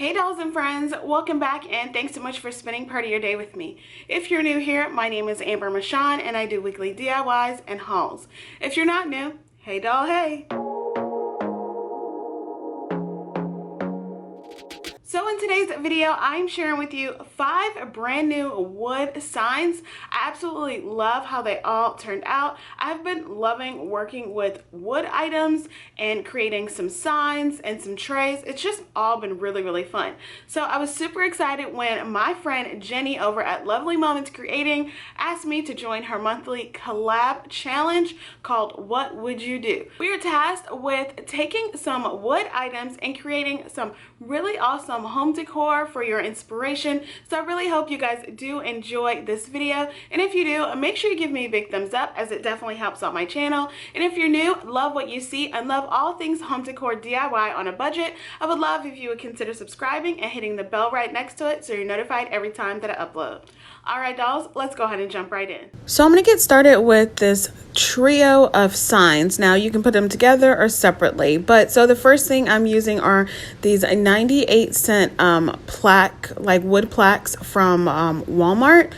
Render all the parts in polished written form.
Hey dolls and friends, welcome back and thanks so much for spending part of your day with me. If you're new here, my name is Amber Michon and I do weekly DIYs and hauls. If you're not new, hey doll, hey. So in today's video, I'm sharing with you 5 brand new wood signs. I absolutely love how they all turned out. I've been loving working with wood items and creating some signs and some trays. It's just all been really fun. So I was super excited when my friend Jenny over at Lovely Moments Creating asked me to join her monthly collab challenge called What Would You Do? We are tasked with taking some wood items and creating some really awesome home decor for your inspiration. So I really hope you guys do enjoy this video, and if you do, make sure you give me a big thumbs up as it definitely helps out my channel. And if you're new, love what you see and love all things home decor DIY on a budget, I would love if you would consider subscribing and hitting the bell right next to it so you're notified every time that I upload. Alright dolls, let's go ahead and jump right in. So I'm going to get started with this trio of signs. Now you can put them together or separately, but so the first thing I'm using are these 98-cent plaque, like wood plaques from Walmart.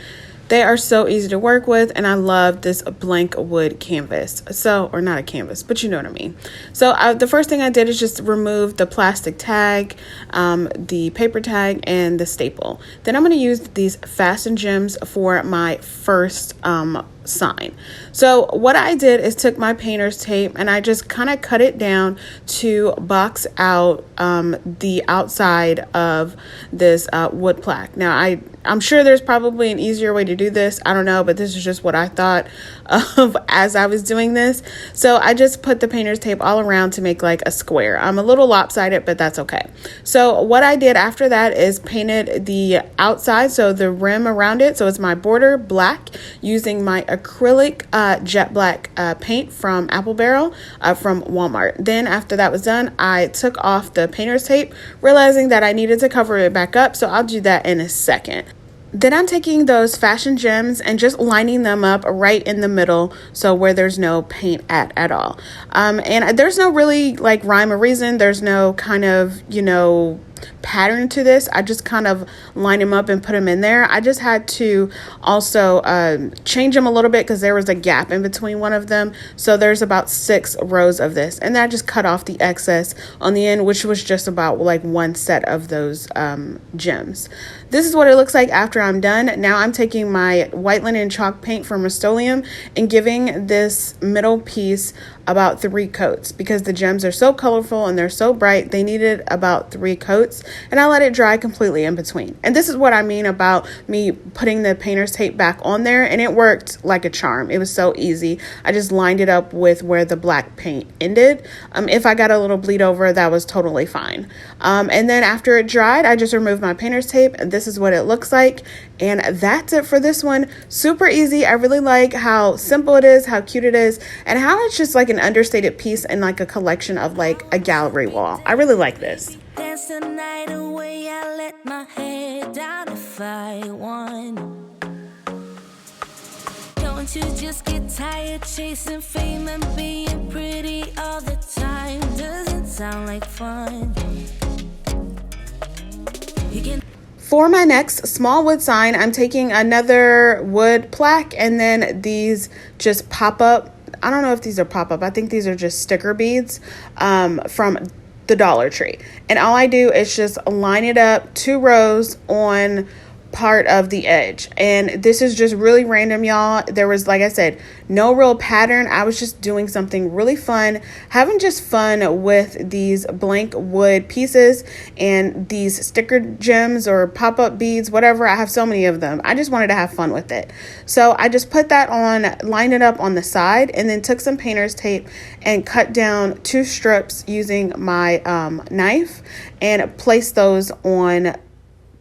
They are so easy to work with, and I love this blank wood canvas. So, or not a canvas, but you know what I mean. So the first thing I did is just remove the plastic tag, the paper tag, and the staple. Then I'm going to use these fasten gems for my first sign. So what I did is took my painter's tape and I just kind of cut it down to box out the outside of this wood plaque. Now I'm sure there's probably an easier way to do this. I don't know, but this is just what I thought of as I was doing this. So I just put the painter's tape all around to make like a square. I'm a little lopsided, but that's okay. So what I did after that is painted the outside, so the rim around it. So it's my border black using my acrylic jet black paint from Apple Barrel from Walmart. Then after that was done, I took off the painter's tape, realizing that I needed to cover it back up. So I'll do that in a second. Then I'm taking those fashion gems and just lining them up right in the middle, so where there's no paint at all. And there's no really like rhyme or reason. There's no kind of, pattern to this. I just kind of line them up and put them in there. I just had to also change them a little bit because there was a gap in between one of them. So there's about 6 rows of this, and then I just cut off the excess on the end, which was just about like one set of those gems. This is what it looks like after I'm done. Now I'm taking my white linen chalk paint from Rust-Oleum and giving this middle piece about 3 coats because the gems are so colorful and they're so bright. They needed about 3 coats, and I let it dry completely in between. And this is what I mean about me putting the painter's tape back on there, and it worked like a charm. It was so easy. I just lined it up with where the black paint ended. If I got a little bleed over, that was totally fine. And then after it dried, I just removed my painter's tape, and this is what it looks like. And that's it for this one. Super easy. I really like how simple it is, how cute it is, and how it's just like an understated piece in like a collection of like a gallery wall. I really like this. Dance the night away, I let my head down if I won. Don't you just get tired chasing fame and being pretty all the time? Doesn't sound like fun. For my next small wood sign, I'm taking another wood plaque, and then these just pop up. I don't know if these are pop up. I think these are just sticker beads from the Dollar Tree. And all I do is just line it up 2 rows on part of the edge. And this is just really random, y'all. There was, like I said, no real pattern. I was just doing something really fun, having just fun with these blank wood pieces and these sticker gems or pop-up beads, whatever. I have so many of them. I just wanted to have fun with it. So I just put that on, lined it up on the side, and then took some painter's tape and cut down 2 strips using my knife and placed those on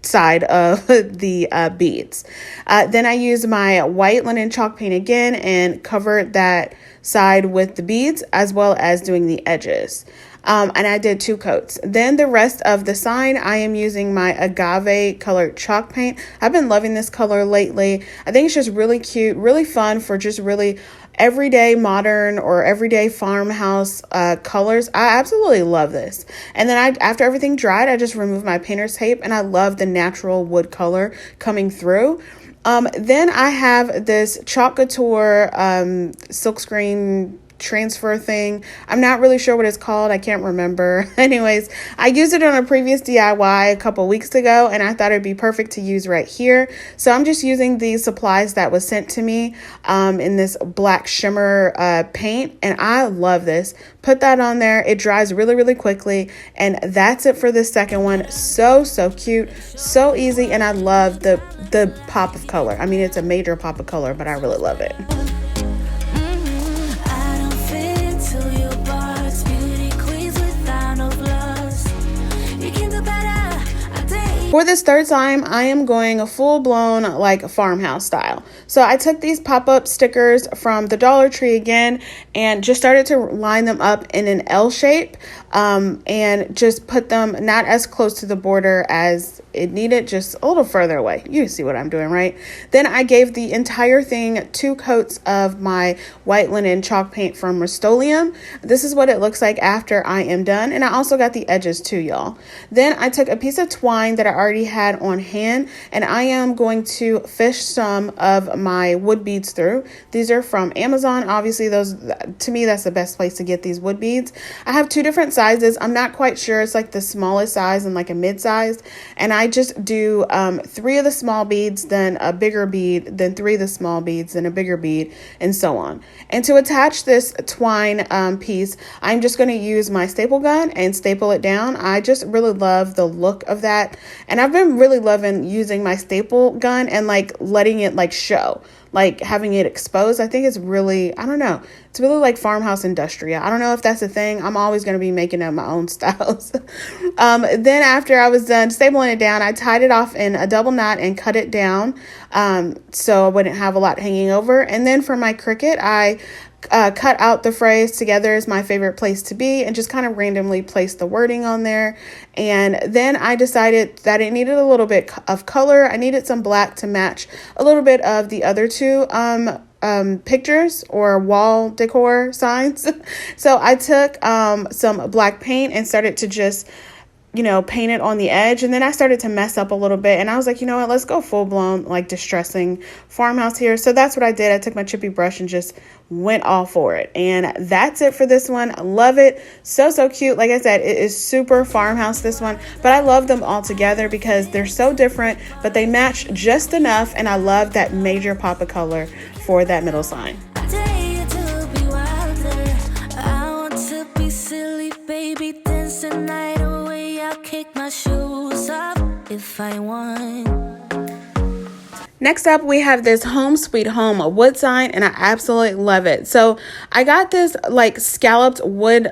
side of the beads. Then I used my white linen chalk paint again and covered that side with the beads as well as doing the edges. And I did 2 coats. Then the rest of the sign, I am using my agave colored chalk paint. I've been loving this color lately. I think it's just really cute, really fun for just really everyday modern or everyday farmhouse colors. I absolutely love this. And then after everything dried, I just removed my painter's tape, and I love the natural wood color coming through. Then I have this Chalk Couture silkscreen transfer thing. I'm not really sure what it's called. I can't remember. Anyways, I used it on a previous DIY a couple weeks ago, and I thought it'd be perfect to use right here. So I'm just using these supplies that was sent to me in this black shimmer paint, and I love this. Put that on there. It dries really, really quickly, and that's it for this second one. So cute, so easy, and I love the pop of color. I mean, it's a major pop of color, but I really love it. For this third time, I am going a full-blown like farmhouse style. So I took these pop-up stickers from the Dollar Tree again and just started to line them up in an L shape and just put them not as close to the border as it needed, just a little further away. You see what I'm doing, right? Then I gave the entire thing 2 coats of my white linen chalk paint from Rust-Oleum. This is what it looks like after I am done. And I also got the edges too, y'all. Then I took a piece of twine that I already had on hand, and I am going to fish some of my wood beads through. These are from Amazon. Obviously, those, to me, that's the best place to get these wood beads. I have 2 different sizes. I'm not quite sure. It's like the smallest size and like a mid-size. And I just do 3 of the small beads, then a bigger bead, then 3 of the small beads, then a bigger bead, and so on. And to attach this twine piece, I'm just going to use my staple gun and staple it down. I just really love the look of that. And I've been really loving using my staple gun and like letting it like show, like having it exposed. I think it's really, I don't know, it's really like farmhouse industrial. I don't know if that's a thing. I'm always going to be making up my own styles. Then after I was done stapling it down, I tied it off in a double knot and cut it down so I wouldn't have a lot hanging over. And then for my Cricut, I cut out the phrase "together is my favorite place to be" and just kind of randomly placed the wording on there. And then I decided that it needed a little bit of color. I needed some black to match a little bit of the other 2 pictures or wall decor signs. So I took some black paint and started to just paint it on the edge. And then I started to mess up a little bit. And I was like, you know what, let's go full blown, like distressing farmhouse here. So that's what I did. I took my chippy brush and just went all for it. And that's it for this one. I love it. So cute. Like I said, it is super farmhouse, this one, but I love them all together because they're so different, but they match just enough. And I love that major pop of color for that middle sign. Kick my shoes up if I want. Next up, we have this Home Sweet Home wood sign, and I absolutely love it. So I got this like scalloped wood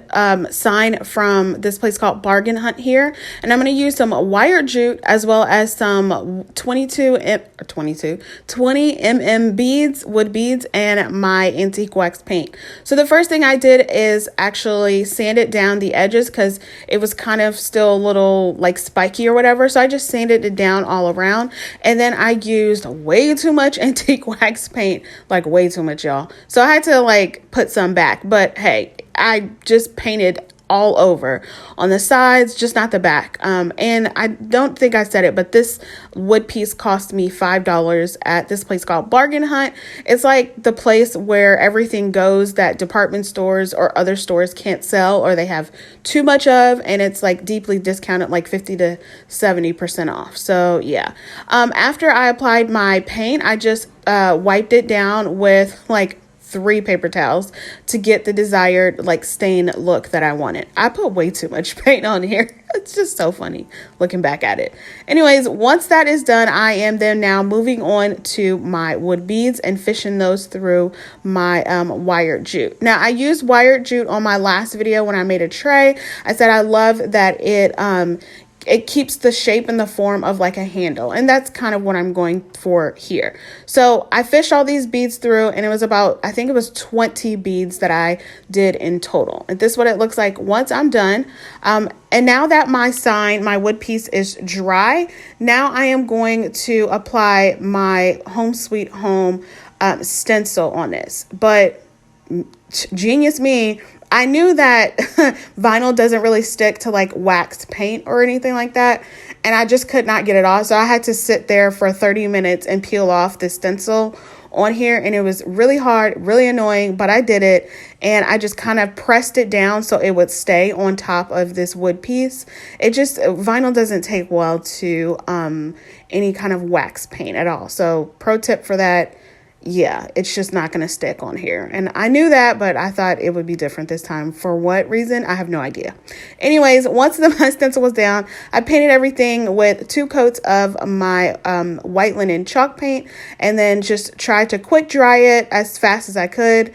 sign from this place called Bargain Hunt here, and I'm going to use some wire jute as well as some 20 mm beads, wood beads, and my antique wax paint. So the first thing I did is actually sand it down the edges because it was kind of still a little like spiky or whatever. So I just sanded it down all around, and then I used way too much antique wax paint, like way too much, y'all. So I had to like put some back, but hey, I just painted all over on the sides, just not the back. And I don't think I said it, but this wood piece cost me $5 at this place called Bargain Hunt. It's like the place where everything goes that department stores or other stores can't sell or they have too much of, and it's like deeply discounted, like 50 to 70% off. So yeah. After I applied my paint, I just wiped it down with like 3 paper towels to get the desired like stain look that I wanted. I put way too much paint on here. It's just so funny looking back at it. Anyways, once that is done, I am then now moving on to my wood beads and fishing those through my wired jute. Now I used wired jute on my last video when I made a tray. I said I love that it keeps the shape and the form of like a handle. And that's kind of what I'm going for here. So I fished all these beads through, and it was about, I think it was 20 beads that I did in total. And this is what it looks like once I'm done. And now that my sign, my wood piece is dry, now I am going to apply my Home Sweet Home stencil on this. But genius me, I knew that vinyl doesn't really stick to like waxed paint or anything like that. And I just could not get it off. So I had to sit there for 30 minutes and peel off the stencil on here. And it was really hard, really annoying, but I did it. And I just kind of pressed it down so it would stay on top of this wood piece. Vinyl doesn't take well to any kind of wax paint at all. So pro tip for that. Yeah, it's just not going to stick on here. And I knew that, but I thought it would be different this time. For what reason? I have no idea. Anyways, once the stencil was down, I painted everything with 2 coats of my white linen chalk paint, and then just tried to quick dry it as fast as I could.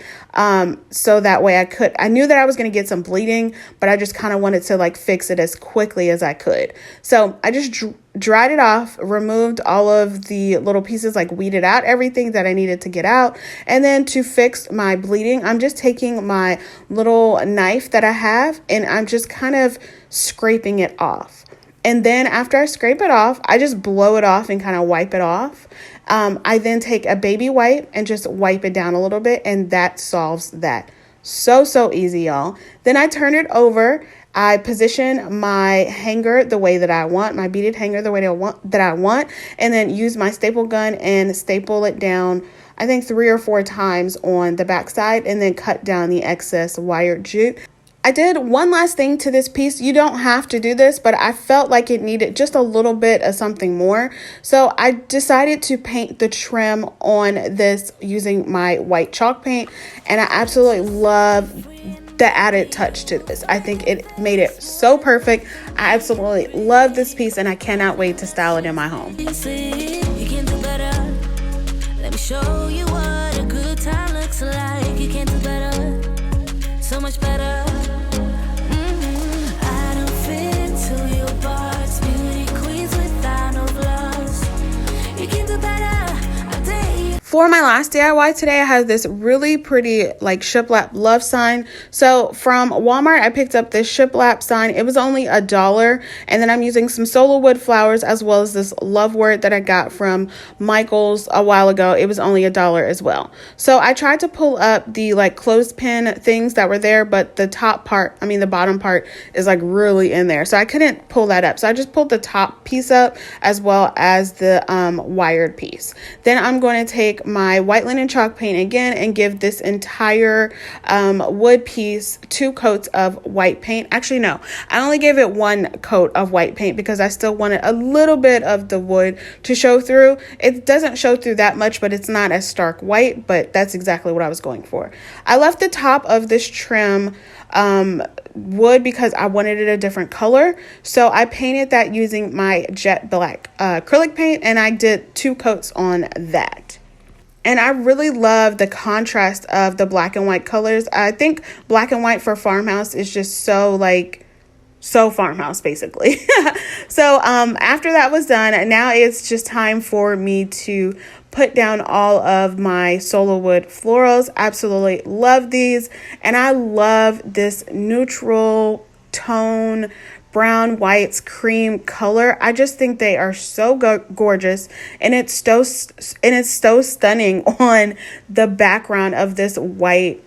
So that way I knew that I was going to get some bleeding, but I just kind of wanted to like fix it as quickly as I could. So I just dried it off, removed all of the little pieces, like weeded out everything that I needed to get out. And then to fix my bleeding, I'm just taking my little knife that I have and I'm just kind of scraping it off. And then after I scrape it off, I just blow it off and kind of wipe it off. I then take a baby wipe and just wipe it down a little bit, and that solves that. So easy, y'all. Then I turn it over. I position my hanger the way that I want, my beaded hanger the way that I want, and then use my staple gun and staple it down, I think 3 or 4 times on the back side, and then cut down the excess wired jute. I did one last thing to this piece. You don't have to do this, but I felt like it needed just a little bit of something more. So I decided to paint the trim on this using my white chalk paint, and I absolutely love the added touch to this. I think it made it so perfect. I absolutely love this piece, and I cannot wait to style it in my home. You can do better. Let me show you what a good time looks like. You can do better, so much better. I don't fit to your box. Beauty queens without no flaws. You can do better. For my last DIY today, I have this really pretty like shiplap love sign. So from Walmart, I picked up this shiplap sign. It was only $1. And then I'm using some solo wood flowers as well as this love word that I got from Michael's a while ago. It was only $1 as well. So I tried to pull up the like clothespin things that were there, but the bottom part is like really in there. So I couldn't pull that up. So I just pulled the top piece up as well as the wired piece. Then I'm going to take my white linen chalk paint again and give this entire wood piece 2 coats of white paint. Actually, no, I only gave it 1 coat of white paint because I still wanted a little bit of the wood to show through. It doesn't show through that much, but it's not as stark white, but that's exactly what I was going for. I left the top of this trim wood because I wanted it a different color. So I painted that using my jet black acrylic paint, and I did 2 coats on that. And I really love the contrast of the black and white colors. I think black and white for Farmhouse is just so Farmhouse basically. So after that was done, now it's just time for me to put down all of my solo wood florals. Absolutely love these. And I love this neutral tone brown, whites, cream color. I just think they are so gorgeous, and it's so stunning on the background of this white,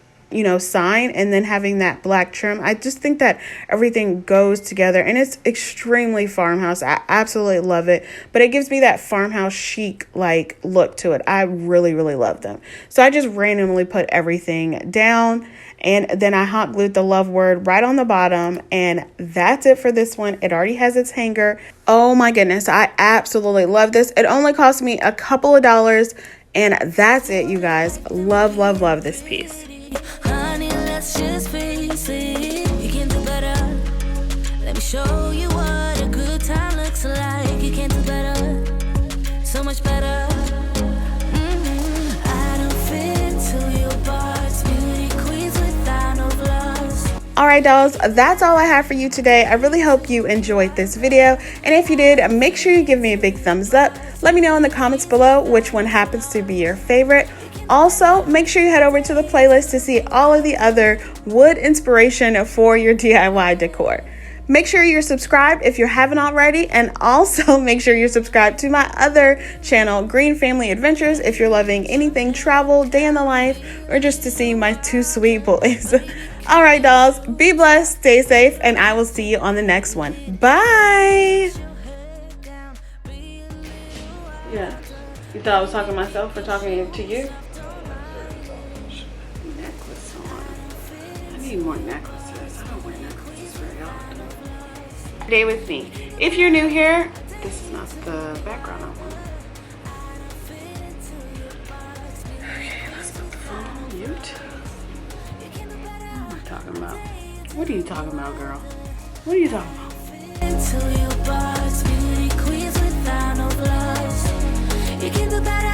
sign, and then having that black trim. I just think that everything goes together, and it's extremely Farmhouse. I absolutely love it, but it gives me that Farmhouse chic like look to it. I really love them. So I just randomly put everything down, and then I hot glued the love word right on the bottom, and that's it for this one. It already has its hanger. Oh my goodness, I absolutely love this. It only cost me a couple of dollars, and that's it, you guys. Love this piece. Honey, let's just face it. You can do better. Let me show you what a good time looks like. You can do better, so much better. I don't fit to your box. Beauty queens without no flaws. Alright dolls, that's all I have for you today. I really hope you enjoyed this video, and if you did, make sure you give me a big thumbs up. Let me know in the comments below which one happens to be your favorite. Also, make sure you head over to the playlist to see all of the other wood inspiration for your DIY decor. Make sure you're subscribed if you haven't already, and also make sure you're subscribed to my other channel, Green Family Adventures, if you're loving anything travel, day in the life, or just to see my two sweet boys. All right, dolls, be blessed, stay safe, and I will see you on the next one. Bye. Yeah, you thought I was talking to myself or talking to you? Necklace on. I need more necklaces. I don't wear necklaces very often. Stay with me. If you're new here, this is not the background I want. Okay, let's put the phone on mute. What am I talking about? What are you talking about, girl? What are you talking about? Until you box beauty queens without no gloves. You can do better.